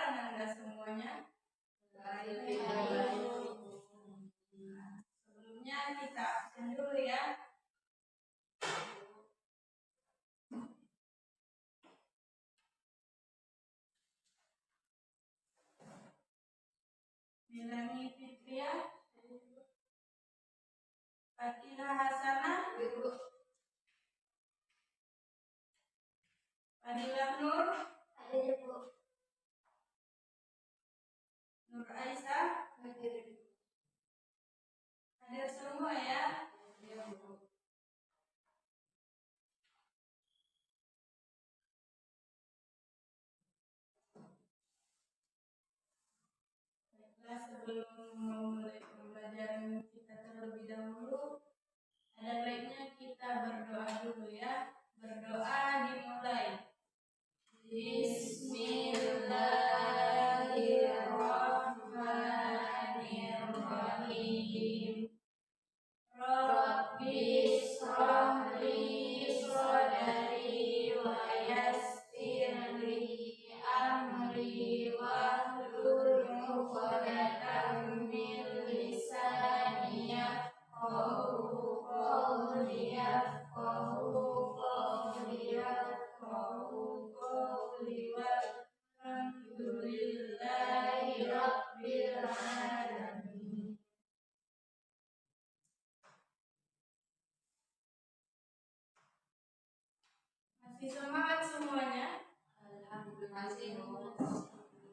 dan Anda semuanya? Baik. Sebelumnya kita absen dulu ya. Melani Fitria, Fatila Hasanah, Fadilah Nur, Nur Aisyah, hadir semua ya. Baiklah, sebelum memulai pembelajaran kita terlebih dahulu, ada baiknya kita berdoa dulu ya. Berdoa dimulai. Bismillahirrahmanirrahim. Rabbi shrah li sadri wa yassir li amri wahlul 'uqdatam min lisani yafqahu qawli walhamdulillahi rabbil alamin. Masih semangat semuanya? Alhamdulillah.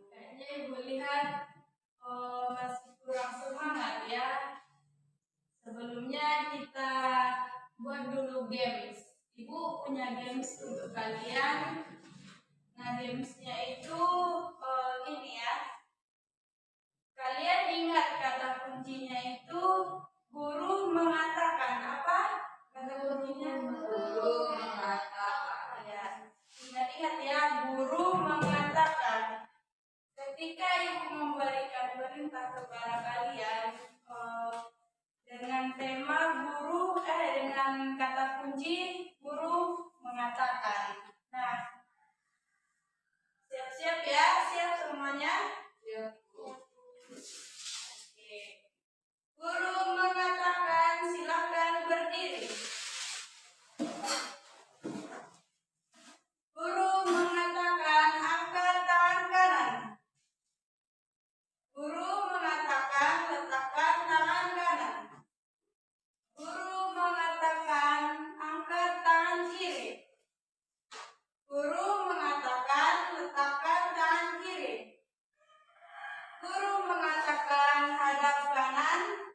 Kayaknya Ibu lihat masih kurang semangat ya. Sebelumnya kita buat dulu games. Ibu punya games untuk kalian. Nah, gamesnya itu ini ya. Kalian ingat kata kuncinya itu guru mengatakan apa? Kata kuncinya guru mengatakan. Ya, ingat-ingat ya, guru mengatakan. Ketika Ibu memberikan perintah kepada kalian dengan tema dengan kata kunci guru mengatakan. Nah, siap-siap ya, siap semuanya? Siap. Oke. Guru mengatakan silakan berdiri. Guru mengatakan angkat tangan kanan. Guru mengatakan letakkan tangan kanan. Guru mengatakan angkat tangan kiri. Guru mengatakan letakkan tangan kiri. Guru mengatakan hadap kanan.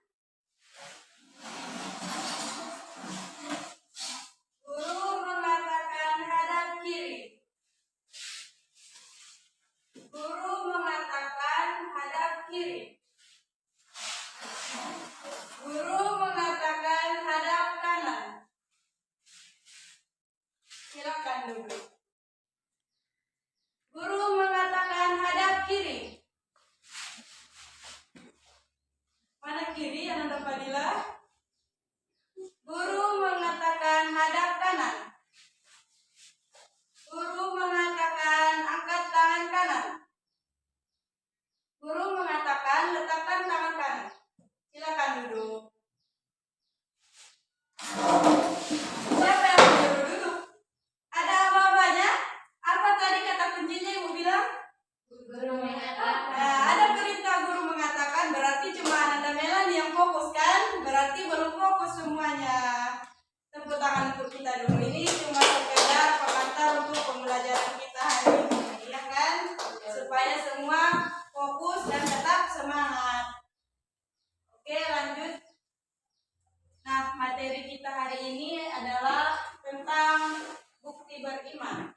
Guru mengatakan hadap kiri. Guru mengatakan hadap kiri. Guru mengatakan hadap kanan. Silakan dulu. Guru mengatakan hadap kiri. Mana kiri, Ananda Fadila? Guru mengatakan hadap kanan. Guru mengatakan angkat tangan kanan. Guru mengatakan letakkan tangan kanan. Silakan duduk. Siapa yang duduk duduk? Ada apa-apanya? Apa tadi kata kuncinya Ibu bilang? Guru mengatakan. Nah, ada perintah guru mengatakan, berarti cuma Ananda Melani yang fokus kan? Berarti belum fokus semuanya. Tepuk tangan untuk kita dulu. Ini cuma sekedar pengantar untuk pembelajaran kita hari ini, ya kan? Supaya semua fokus dan tetap semangat. Oke, lanjut. Nah, materi kita hari ini adalah tentang bukti beriman.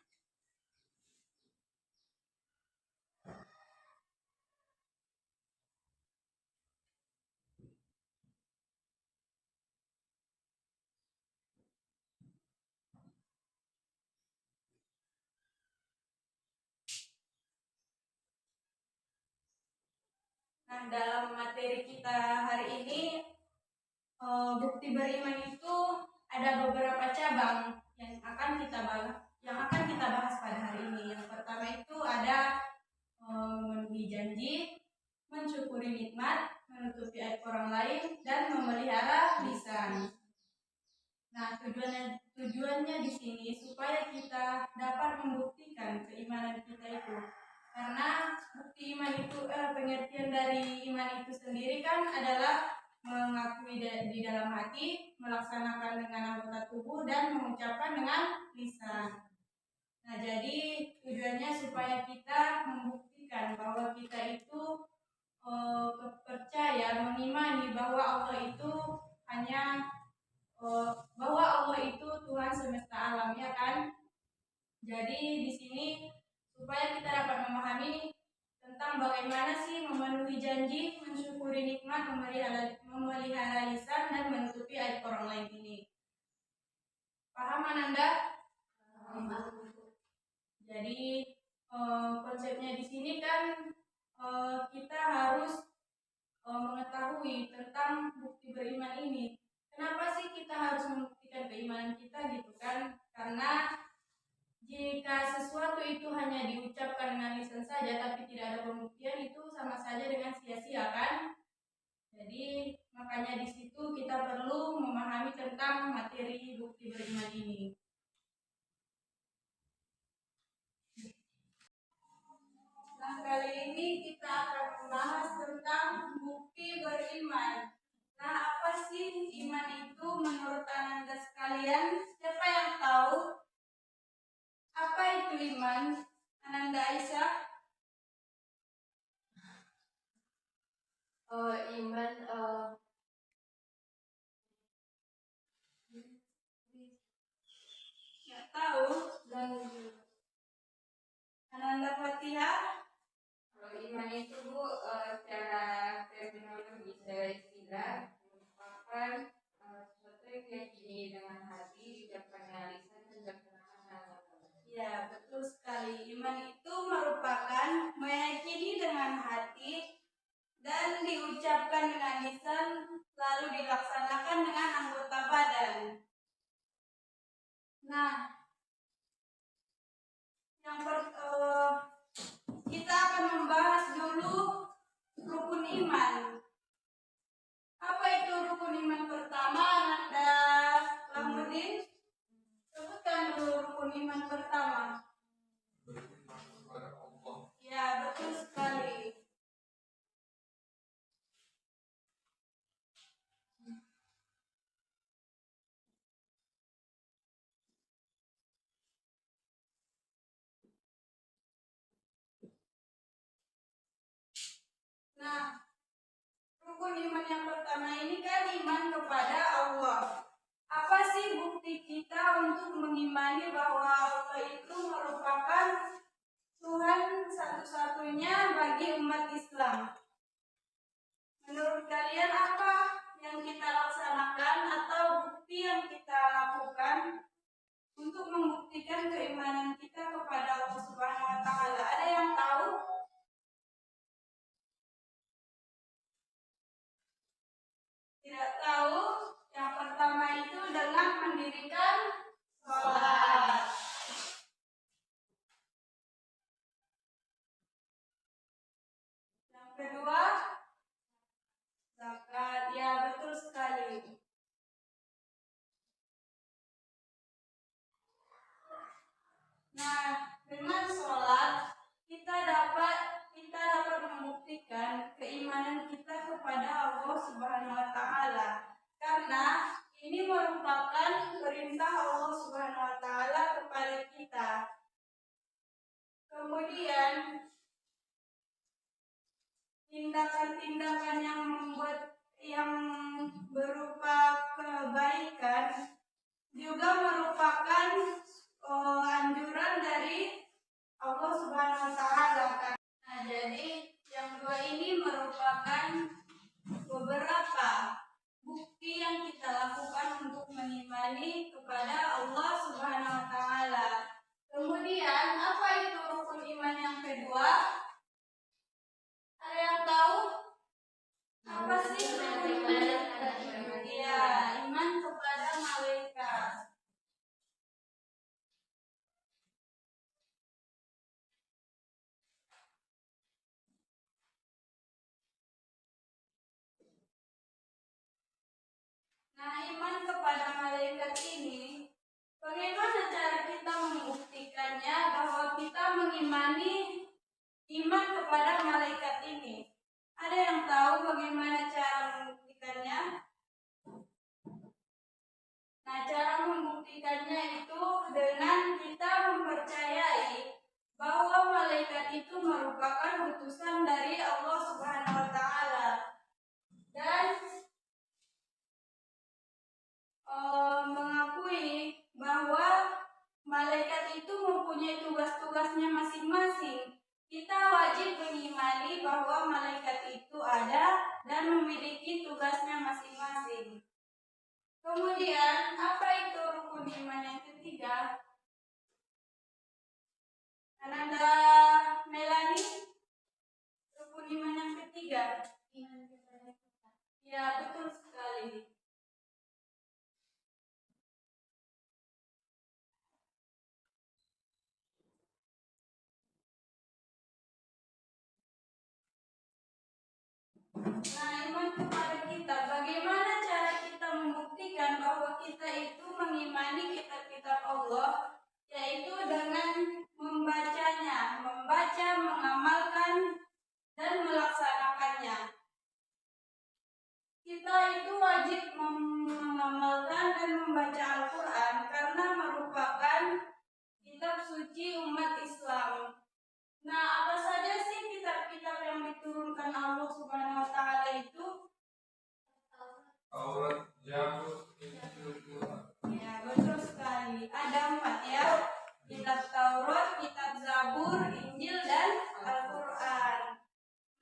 Nah, dalam materi kita hari ini, bukti beriman itu ada beberapa cabang yang akan kita bahas pada hari ini. Yang pertama itu ada memenuhi janji, mensyukuri nikmat, menutupi aib orang lain, dan memelihara lisan. Nah, tujuannya di sini supaya kita dapat membuktikan keimanan kita itu. Karena bukti iman itu, pengertian dari iman itu sendiri kan adalah mengakui di dalam hati, melaksanakan dengan anggota tubuh, dan mengucapkan dengan lisan. Nah, jadi tujuannya supaya kita membuktikan bahwa kita itu percaya, mengimani bahwa Allah itu hanya bahwa Allah itu Tuhan semesta alam, ya kan? Jadi di sini supaya kita dapat memahami tentang bagaimana sih memenuhi janji, mensyukuri nikmat, memelihara lisan, dan menutupi aib orang lain ini. Paham Ananda? Jadi konsepnya di sini kan kita harus mengetahui tentang bukti beriman ini. Kenapa sih kita harus membuktikan keimanan kita gitu kan? Karena jika sesuatu itu hanya diucapkan dengan lisan saja tapi tidak ada pembuktian, itu sama saja dengan sia-sia kan? Jadi makanya di situ kita perlu memahami tentang materi bukti beriman ini. Nah, kali ini kita akan membahas tentang bukti beriman. Nah, apa sih iman itu menurut Ananda sekalian? Siapa yang tahu apa itu iman? Ananda Aisyah? Iman nggak tahu. dan Ananda Fatihah? kalau iman itu Bu, secara terminologi, secara istilah merupakan sesuatu yang diyakini dengan hati, diucapkan dengan lisan, dan dilaksanakan dengan anggota. Ya, betul sekali. Iman itu merupakan meyakini dengan hati dan diucapkan dengan lisan, lalu dilaksanakan dengan anggota badan. Nah, kita akan membahas dulu rukun iman. Apa itu rukun iman pertama, Ananda Lamuddin? Sebutkan dulu rukun iman pertama. Ya, betul sekali. Nah, rukun iman yang pertama ini kan iman kepada Allah. Apa sih bukti kita untuk mengimani bahwa Allah itu merupakan Tuhan satu-satunya bagi umat Islam? Menurut kalian apa yang kita laksanakan atau bukti yang kita lakukan untuk membuktikan keimanan kita kepada Allah Subhanahu wa taala? Ada yang tahu? Tidak tahu? Yang pertama itu dengan mendirikan sholat. Yang kedua, zakat. Ya, betul sekali. Nah, dengan sholat kita dapat membuktikan keimanan kita kepada Allah Subhanahu wa taala. Karena ini merupakan perintah Allah Subhanahu wa taala kepada kita. Kemudian tindakan-tindakan yang berupa kebaikan juga merupakan anjuran dari Allah Subhanahu wa taala. Nah, jadi yang dua ini merupakan beberapa bukti yang kita lakukan untuk mengimani kepada Allah Subhanahu wa taala. Kemudian apa itu rukun iman yang kedua? Ada yang tahu? Apa sih rukun iman? Ya, iman kepada malaikat. kepada malaikat ini, bagaimana cara kita membuktikannya bahwa kita mengimani iman kepada malaikat ini? Ada yang tahu bagaimana cara membuktikannya? Nah, cara membuktikannya itu dengan kita mempercayai bahwa malaikat itu merupakan utusan dari Allah Subhanahu wa taala dan mengakui bahwa malaikat itu mempunyai tugas-tugasnya masing-masing. Kita wajib mengimani bahwa malaikat itu ada dan memiliki tugasnya masing-masing. Kemudian, apa itu rukun iman yang ketiga? Ananda Melani, rukun iman yang ketiga. Ya, betul sekali. Nah, iman kepada kita, bagaimana cara kita membuktikan bahwa kita itu mengimani kitab-kitab Allah, yaitu dengan membacanya, membaca, mengamalkan, dan melaksanakannya. Kita itu wajib mengamalkan dan membaca Al-Quran karena merupakan kitab suci umat Islam. Nah, apa saja sih kitab-kitab yang diturunkan Allah Subhanahu wa taala itu? Taurat, Zabur, Injil, Quran. Ya, betul sekali. Ada 4 ya. Kitab Taurat, kitab Zabur, Injil, dan Al-Quran.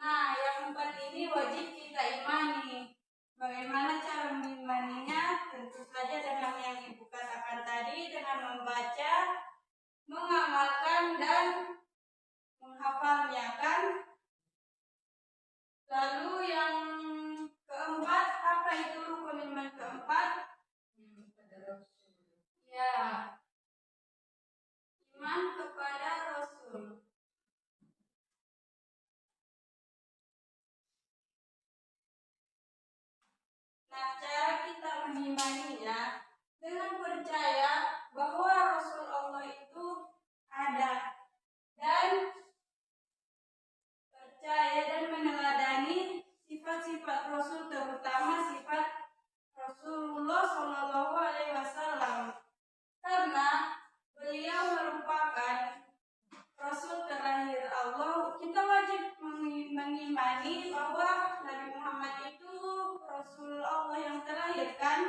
Nah, yang 4 ini wajib kita imani. Bagaimana cara mengimaninya? Tentu saja dengan yang Ibu katakan tadi, dengan membaca, mengamalkan, dan menghafalnya kan. Lalu yang keempat, apa itu rukun iman keempat? Ya, iman kepada Rasul. Nah, cara kita mengimaninya dengan percaya bahwa Rasul Allah itu ada dan percaya dan meneladani sifat-sifat Rasul, terutama sifat Rasulullah Shallallahu Alaihi Wasallam, karena beliau merupakan Rasul terakhir Allah. Kita wajib mengimani bahwa Nabi Muhammad itu Rasul Allah yang terakhir kan.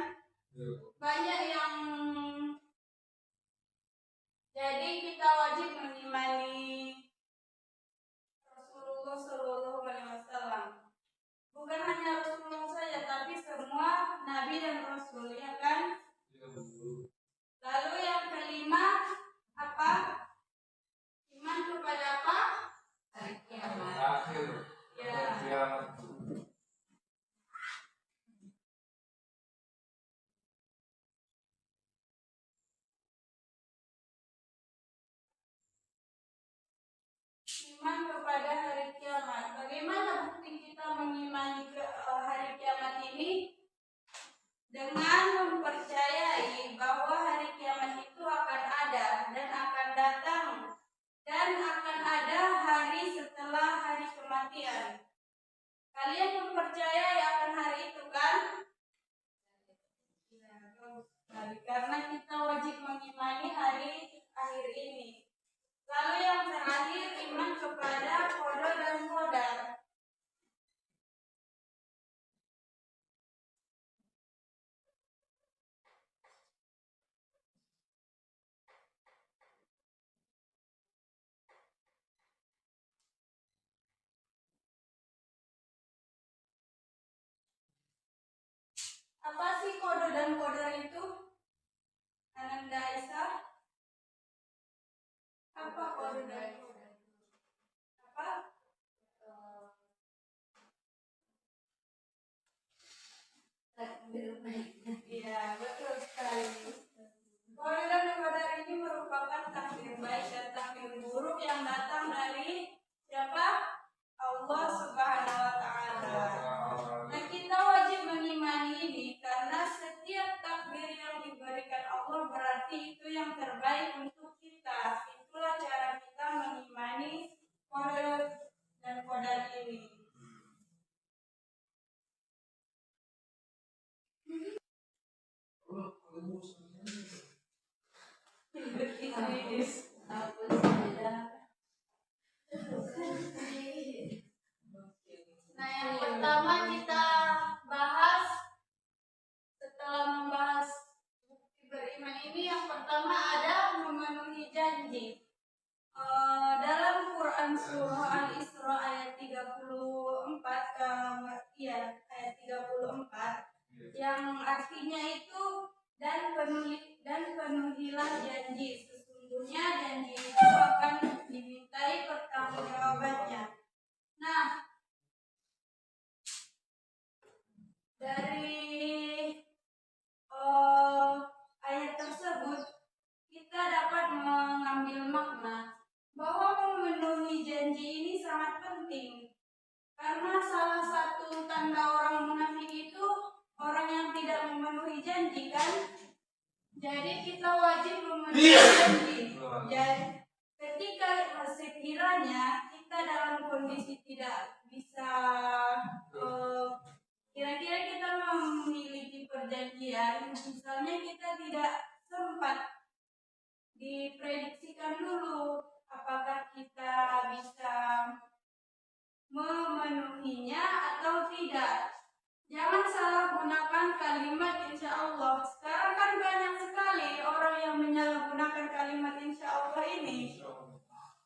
Banyak yang jadi kita wajib mengimani Rasulullah Shallallahu Alaihi Wasallam. Bukan hanya Rasulullah saja, tapi semua Nabi dan Rasul, ya kan? Lalu yang kelima apa? Iman kepada apa? Hari kiamat. Ya. Iman kepada hari kiamat. Bagaimana bukti kita mengimani hari kiamat ini? Dengan mempercayai bahwa hari kiamat itu akan ada dan akan datang, dan akan ada hari setelah hari kematian. Kalian mempercayai akan hari itu kan? Karena kita wajib mengimani hari akhir ini. Lalu yang terakhir, iman kepada qada dan qadar. Apa sih qada dan qadar itu? Ananda Aisyah? Apa qada dan qadar? Apa? Iya, betul sekali. Qada dan qadar ini merupakan takdir baik dan takdir buruk yang datang dari siapa? Allah Subhanahu wa taala. Nah, kita wajib mengimani ini karena setiap takdir Nah, yang pertama kita bahas setelah membahas bukti beriman ini, yang pertama ada memenuhi janji. Dalam Quran surah Al-Isra ayat 34 ayat 34 yang artinya itu dan penuhilah janji, sesungguhnya janji itu akan dimintai pertanggungjawabannya. Nah, dari ayat tersebut kita dapat mengambil makna bahwa memenuhi janji ini sangat penting, karena salah satu tanda orang munafik itu orang yang tidak memenuhi janji kan. Jadi kita wajib memenuhi janji. Dan ketika sekiranya kita dalam kondisi tidak bisa kira-kira kita memiliki perjanjian, misalnya kita tidak sempat diprediksikan dulu apakah kita bisa memenuhinya atau tidak. Jangan salah gunakan kalimat insya Allah. Sekarang kan banyak sekali orang yang menyalahgunakan kalimat insya Allah ini.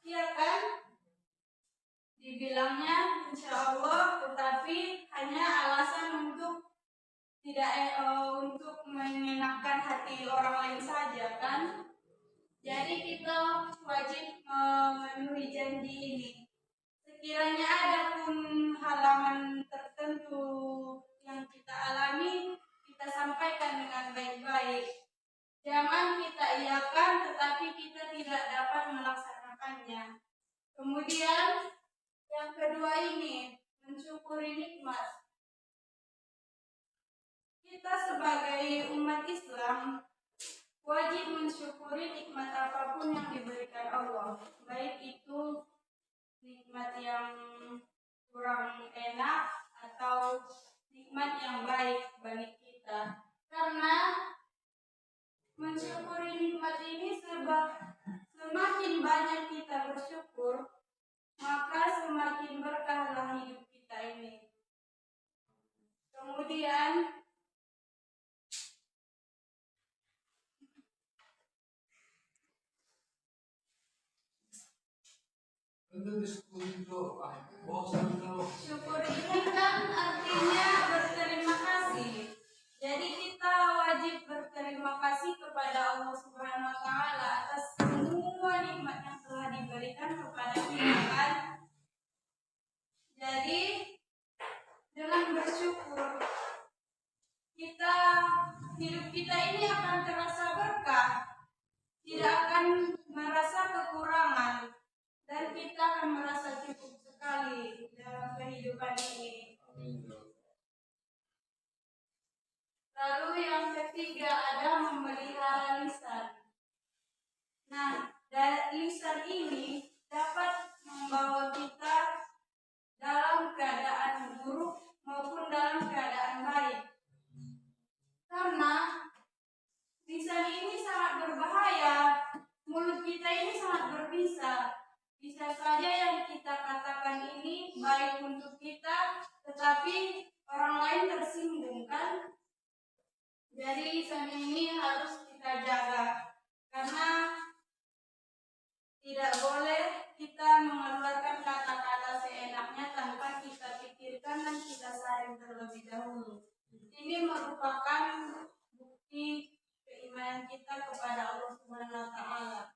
Iya kan? Dibilangnya insya Allah, tetapi hanya alasan untuk tidak untuk menyenangkan hati orang lain saja kan. Jadi kita wajib memenuhi janji ini. Sekiranya ada pun halangan tertentu yang kita alami, kita sampaikan dengan baik-baik. Jangan kita iakan tetapi kita tidak dapat melaksanakannya. Kemudian yang kedua ini, mensyukuri nikmat. Kita sebagai umat Islam wajib mensyukuri nikmat apapun yang diberikan Allah, baik itu nikmat yang kurang enak atau nikmat yang baik bagi kita. Karena mensyukuri nikmat ini semakin banyak kita bersyukur, maka semakin berkahlah hidup kita ini. Kemudian syukur ini kan artinya berterima kasih. Jadi kita wajib berterima kasih kepada Allah Subhanahu wa taala atas semua nikmat yang telah diberikan kepada kita kan. Jadi dengan bersyukur hidup kita ini akan terasa berkah, tidak akan merasa kekurangan, dan kita akan merasa cukup sekali dalam kehidupan ini. Lalu yang ketiga ada memelihara lisan. Nah, lisan ini dapat membawa kita dalam keadaan buruk maupun dalam keadaan baik. Karena lisan ini sangat berbahaya, mulut kita ini sangat berbisa. Bisa saja yang kita katakan ini baik untuk kita, tetapi orang lain tersinggung kan? Jadi lisan ini harus kita jaga, karena tidak boleh kita mengeluarkan kata-kata seenaknya tanpa kita pikirkan dan kita saring terlebih dahulu. Ini merupakan bukti keimanan kita kepada Allah Subhanahu wa taala.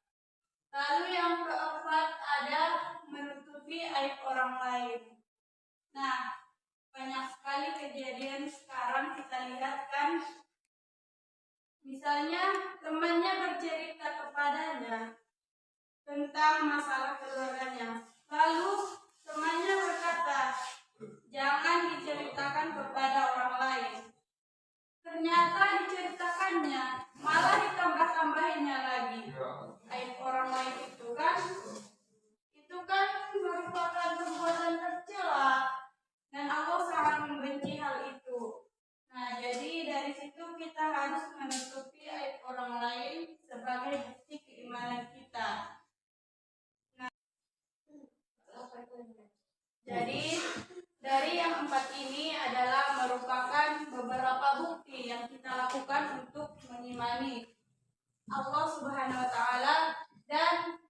Lalu yang keempat ada menutupi aib orang lain. Nah, banyak sekali kejadian sekarang kita lihat kan. Misalnya temannya bercerita kepadanya tentang masalah keluarganya. Lalu temannya berkata, jangan diceritakan kepada orang lain. Ternyata diceritakannya, malah ditambah-tambahinnya lagi. Aib orang lain itu kan merupakan perbuatan tercela, dan Allah sangat membenci hal itu. Nah, jadi dari situ kita harus menutup Allah Subhanahu wa taala dan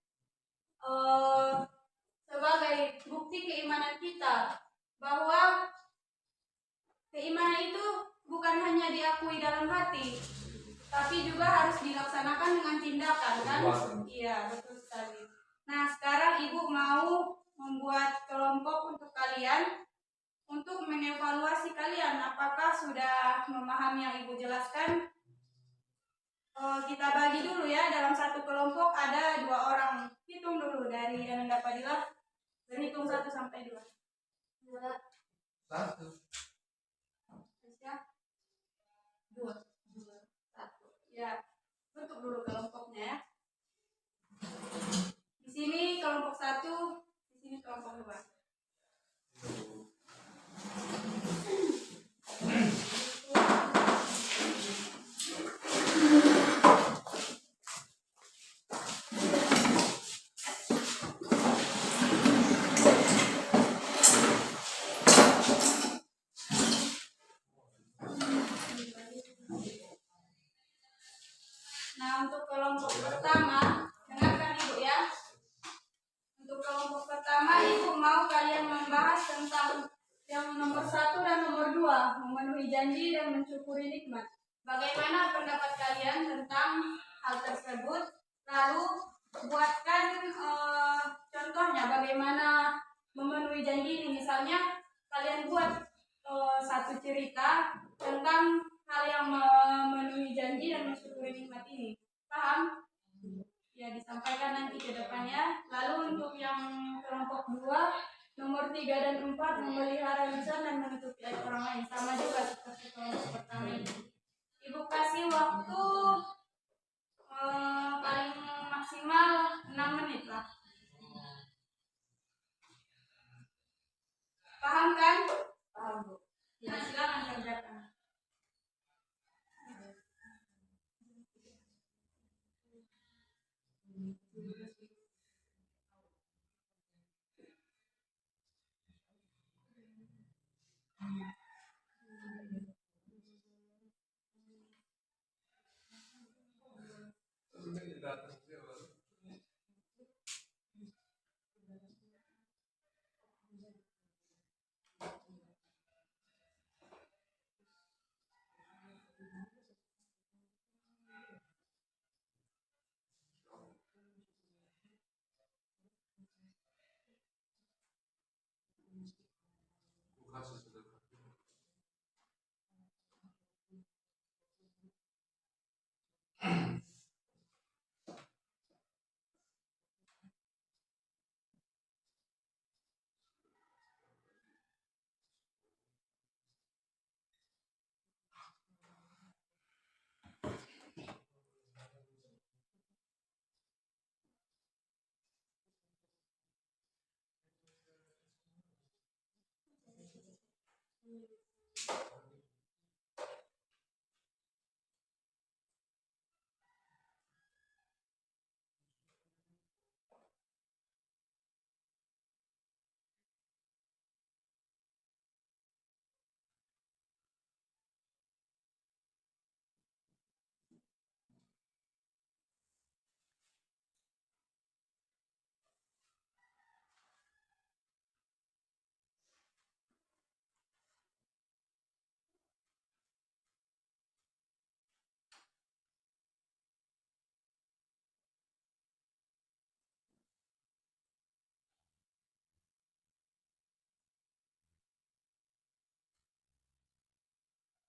sebagai bukti keimanan kita bahwa keimanan itu bukan hanya diakui dalam hati, tapi juga harus dilaksanakan dengan tindakan, kan? Iya, betul sekali. Nah, sekarang Ibu mau membuat kelompok untuk kalian untuk mengevaluasi kalian apakah sudah memahami yang Ibu jelaskan. Kita bagi dulu ya, dalam satu kelompok ada 2 orang. Hitung dulu dari Ananda Fadilah. Berhitung 1 sampai 2. 1. Ya. 2. 1. Ya. Tutup dulu kelompoknya ya. Di sini kelompok 1, di sini kelompok 2. Nah, untuk kelompok pertama, dengarkan Ibu ya. Untuk kelompok pertama, Ibu mau kalian membahas tentang yang nomor 1 dan nomor 2, memenuhi janji dan mensyukuri nikmat. Bagaimana pendapat kalian tentang hal tersebut? Lalu buatkan contohnya bagaimana memenuhi janji ini. Misalnya kalian buat satu cerita tentang hal yang memenuhi janji dan mensyukuri nikmat ini. Paham? Ya, disampaikan nanti ke depannya. Lalu untuk yang kelompok 2, nomor 3 dan 4, memelihara lisan dan menutupi aib orang lain. Sama juga seperti kelompok pertama ini. Ibu kasih waktu paling maksimal 6 menit lah. Paham kan? Paham, Bu. Ya, silakan kerjakan.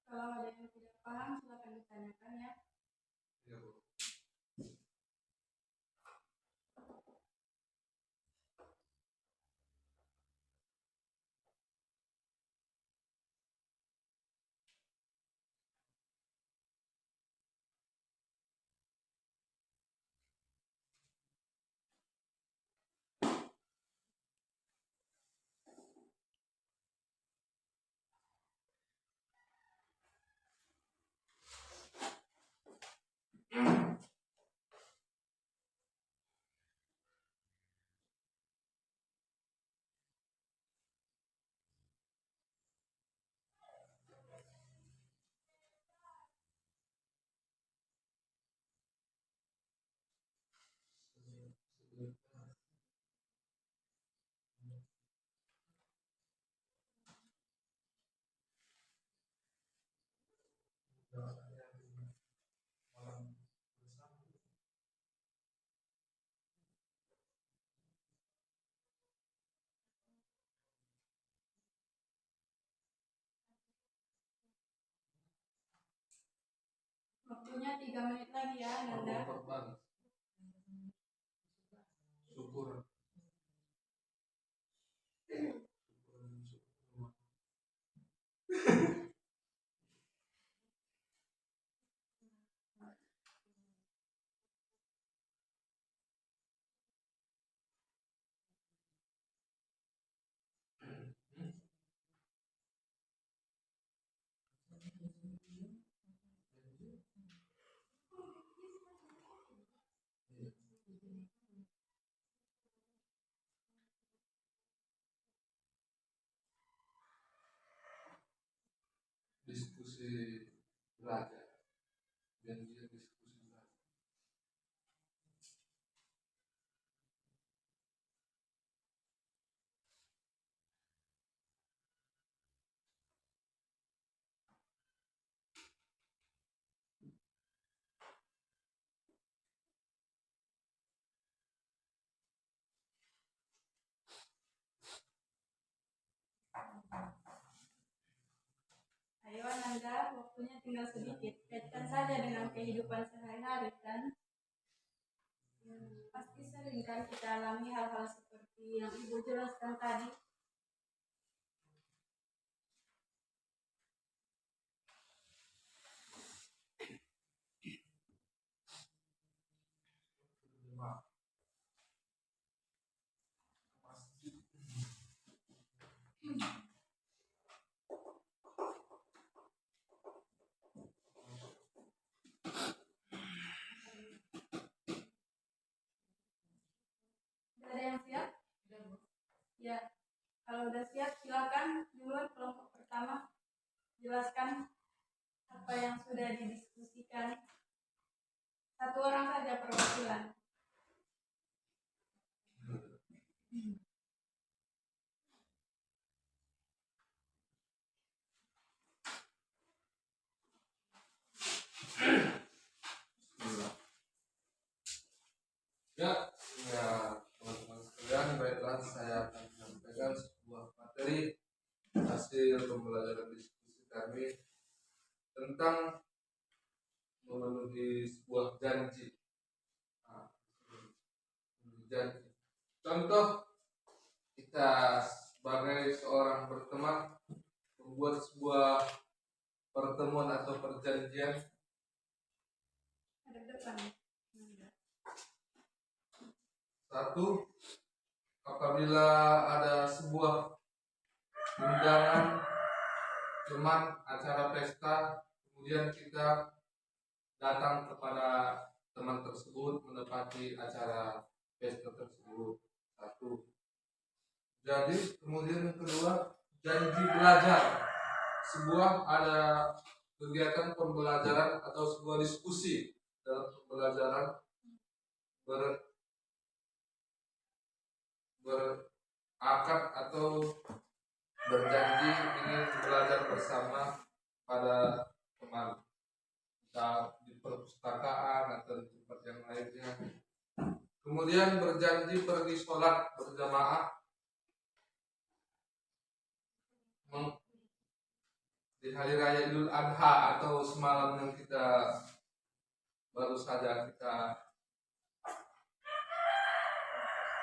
Kalau ada yang tidak paham, silakan ditanyakan ya. Iya, Bu. Waktunya 3 menit lagi ya, Nanda. Syukur. Diskusi belajar, janjian diskusi belajar. Ayo Nanda, waktunya tinggal sedikit. Kaitkan saja dengan kehidupan sehari-hari kan. Pasti sering kan kita alami hal-hal seperti yang Ibu jelaskan tadi. Sudah ada yang siap? Ya, kalau udah siap silakan duluan kelompok pertama jelaskan apa yang sudah didiskusikan. Satu orang saja perwakilan. Ya, teman-teman sekalian, baiklah saya akan menyampaikan sebuah materi hasil pembelajaran diskusi kami tentang memenuhi sebuah janji. Nah, janji. Contoh, kita sebagai seorang berteman membuat sebuah pertemuan atau perjanjian. Ada depan. Satu, apabila ada sebuah undangan teman acara pesta, kemudian kita datang kepada teman tersebut menepati acara pesta tersebut. Satu. Jadi kemudian yang kedua, janji belajar. Sebuah ada kegiatan pembelajaran atau sebuah diskusi dalam pembelajaran berakad atau berjanji ingin belajar bersama pada teman, entah di perpustakaan atau di tempat yang lainnya. Kemudian berjanji pergi sholat berjamaah di hari raya Idul Adha atau semalam yang kita baru saja kita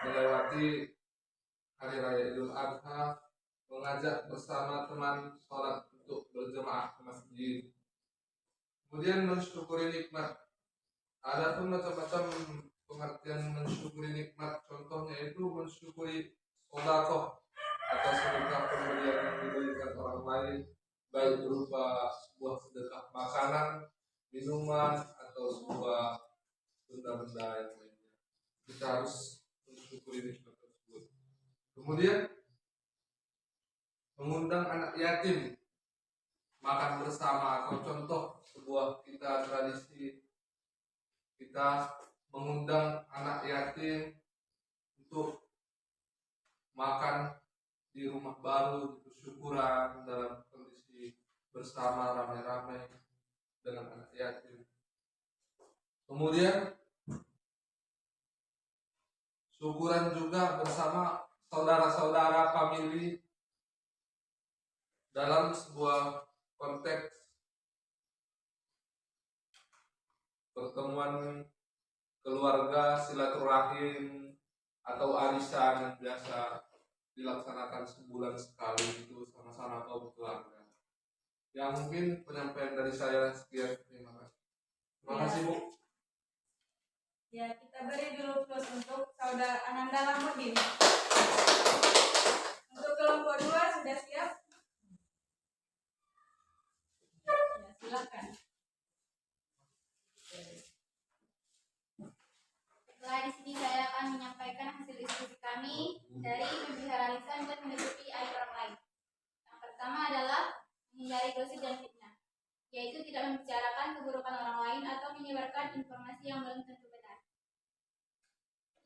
melewati hari raya Idul Adha, mengajak bersama teman sholat untuk berjamaah ke masjid. Kemudian mensyukuri nikmat. Ada pun macam-macam pengertian mensyukuri nikmat. Contohnya itu mensyukuri sedekah atau sedekah pemberian yang diberikan orang lain, baik berupa sebuah sedekah makanan, minuman, atau sebuah benda-benda yang lainnya. Kita harus mensyukuri nikmat tersebut. Kemudian mengundang anak yatim makan bersama, atau contoh sebuah kita tradisi kita mengundang anak yatim untuk makan di rumah baru, itu syukuran dalam kondisi bersama ramai-ramai dengan anak yatim. Kemudian syukuran juga bersama saudara-saudara famili dalam sebuah konteks pertemuan keluarga, silaturahim, atau arisan yang biasa dilaksanakan sebulan sekali itu sama-sama kaum keluarga. Ya mungkin penyampaian dari saya sekian. Terima kasih. Terima kasih Bu. Ya, kita beri dulu plus untuk saudara Ananda Lamudin. Untuk kelompok 2 sudah siap? Ya, silakan. Setelah di sini saya akan menyampaikan hasil diskusi kami dari memelihara lisan dan menutupi aib orang lain. Yang pertama adalah menghindari gosip dan fitnah, yaitu tidak membicarakan keburukan orang lain atau menyebarkan informasi yang belum tentu benar.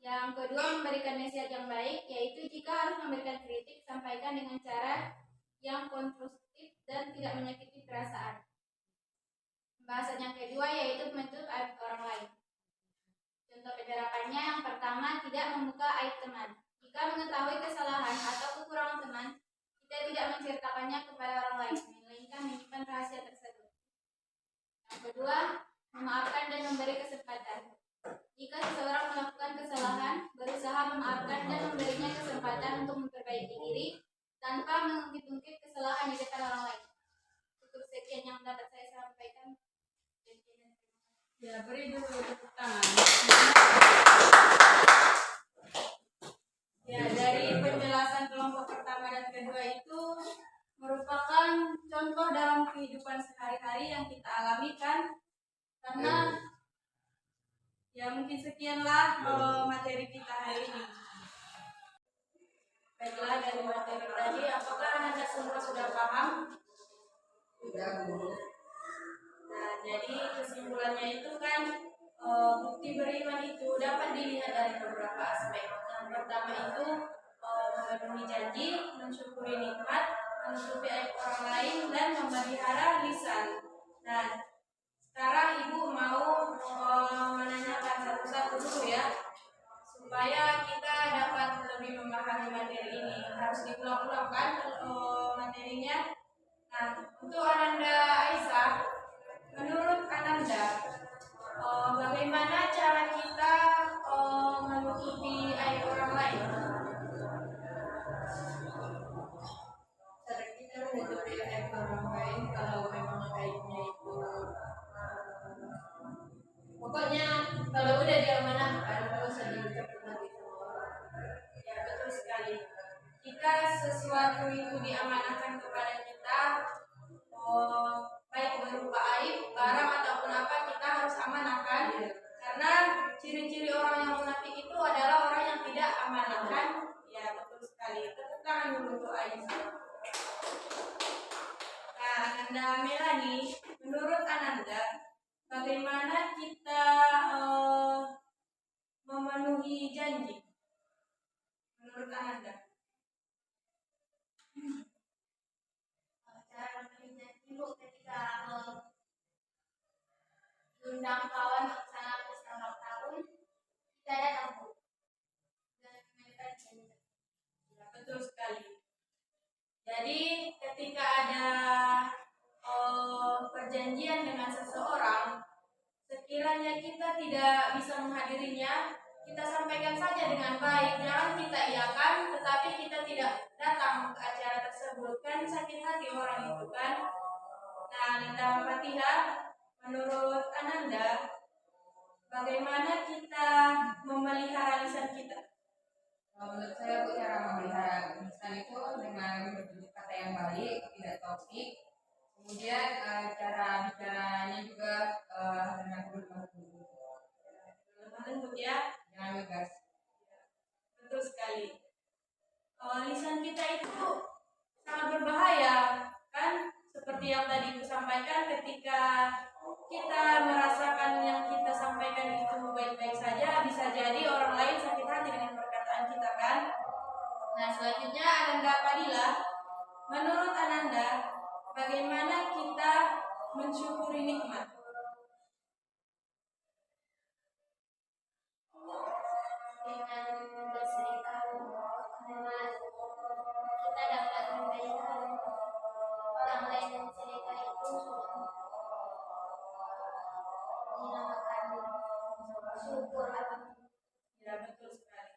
Yang kedua, memberikan nasihat yang baik, yaitu jika harus memberikan kritik, sampaikan dengan cara yang konstruktif dan tidak menyakiti perasaan. Pembahasan yang kedua yaitu menutup aib orang lain. Contoh penerapannya, yang pertama, tidak membuka aib teman. Jika mengetahui kesalahan atau kekurangan teman, kita tidak menceritakannya kepada orang lain, melainkan menyimpan rahasia tersebut. Yang kedua, memaafkan dan memberi kesempatan. Jika seseorang melakukan kesalahan, berusaha memaafkan dan memberinya kesempatan untuk memperbaiki diri tanpa mengungkit-ungkit kesalahan di depan orang lain. Cukup sekian yang dapat saya sampaikan. Ya, beri dulu tepuk tangan. Ya, dari penjelasan kelompok pertama dan kedua itu merupakan contoh dalam kehidupan sehari-hari yang kita alami kan, karena ya mungkin sekianlah materi kita hari ini. Baiklah, dari materi tadi, apakah Anda semua sudah paham? Sudah Bu. Nah, jadi kesimpulannya itu kan bukti beriman itu dapat dilihat dari beberapa aspek. Yang pertama itu memenuhi janji, mensyukuri nikmat, menutupi aib orang lain, dan memelihara lisan. Nah, sekarang Ibu mau menanyakan satu-satu dulu ya, supaya kita dapat lebih memahami materi ini. Harus diulang-ulang kan materinya. Nah, untuk Ananda Aisyah, menurut Ananda, bagaimana cara kita menutupi aib orang lain? Cara kita menutupi aib orang lain kalau memang aibnya itu pokoknya kalau udah diamanahkan kalau usah diucapkan lagi sama orang. Ya, betul sekali. Jika sesuatu itu diamanahkan kepada kita, baik berupa aib, barang ataupun apa, kita harus amanahkan. Karena ciri-ciri orang yang munafik itu adalah orang yang tidak amanahkan. Ya, betul sekali. Tepuk tangan dulu untuk Aisyah. Nah, Ananda Melani, menurut Ananda, bagaimana kita memenuhi janji? Menurut Ananda? Cara memenuhi janji Bu, ketika undang kawan untuk sana pesta ulang tahun, kita datang Bu dan memberikan janji. Ya, betul sekali. Jadi ketika ada perjanjian dengan seseorang, sekiranya kita tidak bisa menghadirinya, kita sampaikan saja dengan baik. Jangan kita iakan, tetapi kita tidak datang ke acara tersebut. Kan sakit hati orang itu kan. Nah, Ananda Fatihah, menurut Ananda, bagaimana kita memelihara lisan kita? Menurut saya Bu, cara memelihara lisan itu dengan bertutur kata yang baik, tidak toksik. Kemudian cara bicaranya juga dengan lembut. Lembut ya. Jangan ngegas. Betul sekali. Lisan kita itu sangat berbahaya, kan? Seperti yang tadi aku sampaikan, ketika kita merasakan yang kita sampaikan itu baik-baik saja, bisa jadi orang lain sakit hati dengan perkataan kita, kan? Nah, selanjutnya Ananda Padilla, menurut Ananda, bagaimana kita mensyukuri nikmat? Dengan bersedekah, karena kita dapat memberikan orang lain, dan sedekah itu dinamakan syukur atau Ya, betul sekali.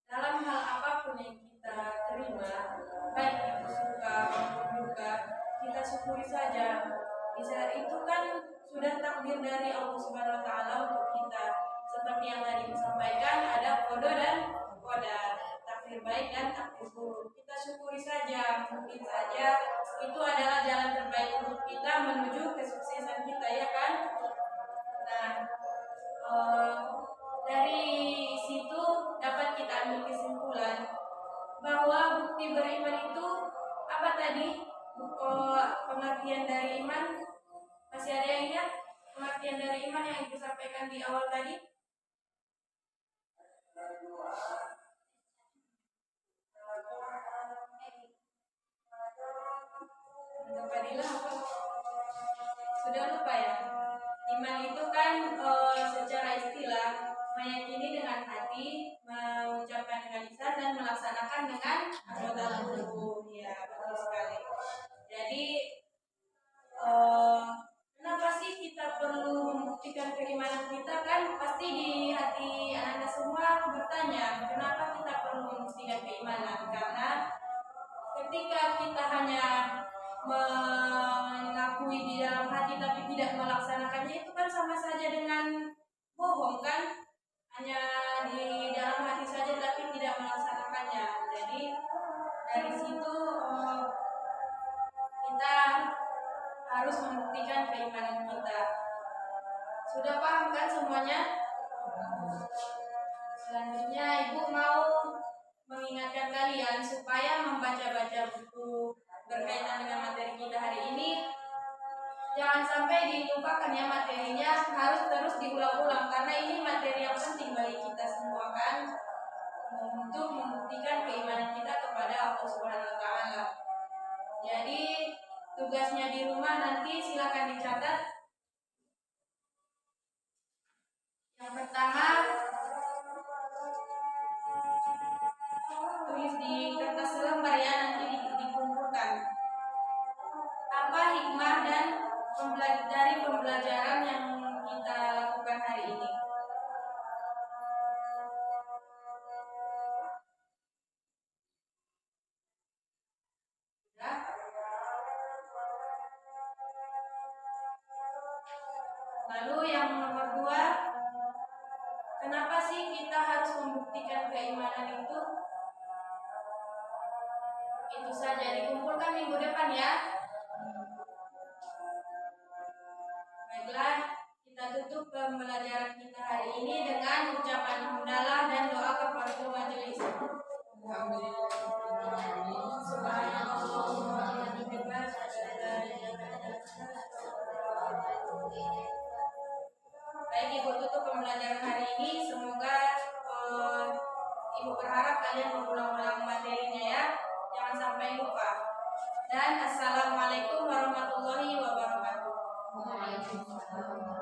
Dalam hal apapun yang kita terima, baik itu suka maupun duka, kita syukuri saja. Bisa itu kan sudah takdir dari Allah Subhanahu wa taala untuk kita. Seperti yang tadi disampaikan, ada qada dan qadar, takdir baik dan takdir buruk. Kita syukuri saja, mungkin saja itu adalah jalan terbaik untuk kita menuju kesuksesan kita, ya kan? Nah, dari situ dapat kita ambil kesimpulan bahwa bukti beriman itu apa tadi? Pengertian dari iman, masih ada yang ingat pengertian dari iman yang ibu sampaikan di awal tadi? Fadilah apa? Sudah lupa ya? Iman itu kan secara istilah meyakini dengan hati, mengucapkan dengan lisan dan melaksanakan dengan anggota tubuh. Ya, betul sekali. Jadi kenapa sih kita perlu membuktikan keimanan kita? Kan pasti di hati anak-anak semua bertanya, kenapa kita perlu membuktikan keimanan? Karena ketika kita hanya mengakui di dalam hati tapi tidak melaksanakannya, itu kan sama saja dengan bohong kan? Hanya di dalam hati saja tapi tidak melaksanakannya. Jadi dari situ kita harus membuktikan keimanan kita. Sudah paham kan semuanya? Selanjutnya ibu mau mengingatkan kalian supaya membaca-baca buku berkaitan dengan materi kita hari ini. Jangan sampai dilupakan ya materinya, harus terus diulang-ulang karena ini materi yang penting bagi kita semua kan, untuk membuktikan keimanan kita kepada Allah Subhanahu wa taala. Jadi tugasnya di rumah nanti silakan dicatat. Yang pertama, tulis di kertas selembar ya, nanti dikumpulkan. Apa hikmah dan dari pembelajaran yang kita lakukan hari ini? Sudah? Lalu yang nomor 2, kenapa sih kita harus membuktikan keimanan itu? Itu saja, dikumpulkan minggu depan ya. Baiklah, kita tutup pembelajaran kita hari ini dengan ucapan hamdalah dan doa kafaratul majelis. Baik, ibu tutup pembelajaran hari ini. Semoga ibu berharap kalian mengulang-ulang materinya ya. Jangan sampai lupa. Dan assalamualaikum warahmatullahi wabarakatuh. Waalaikumsalam.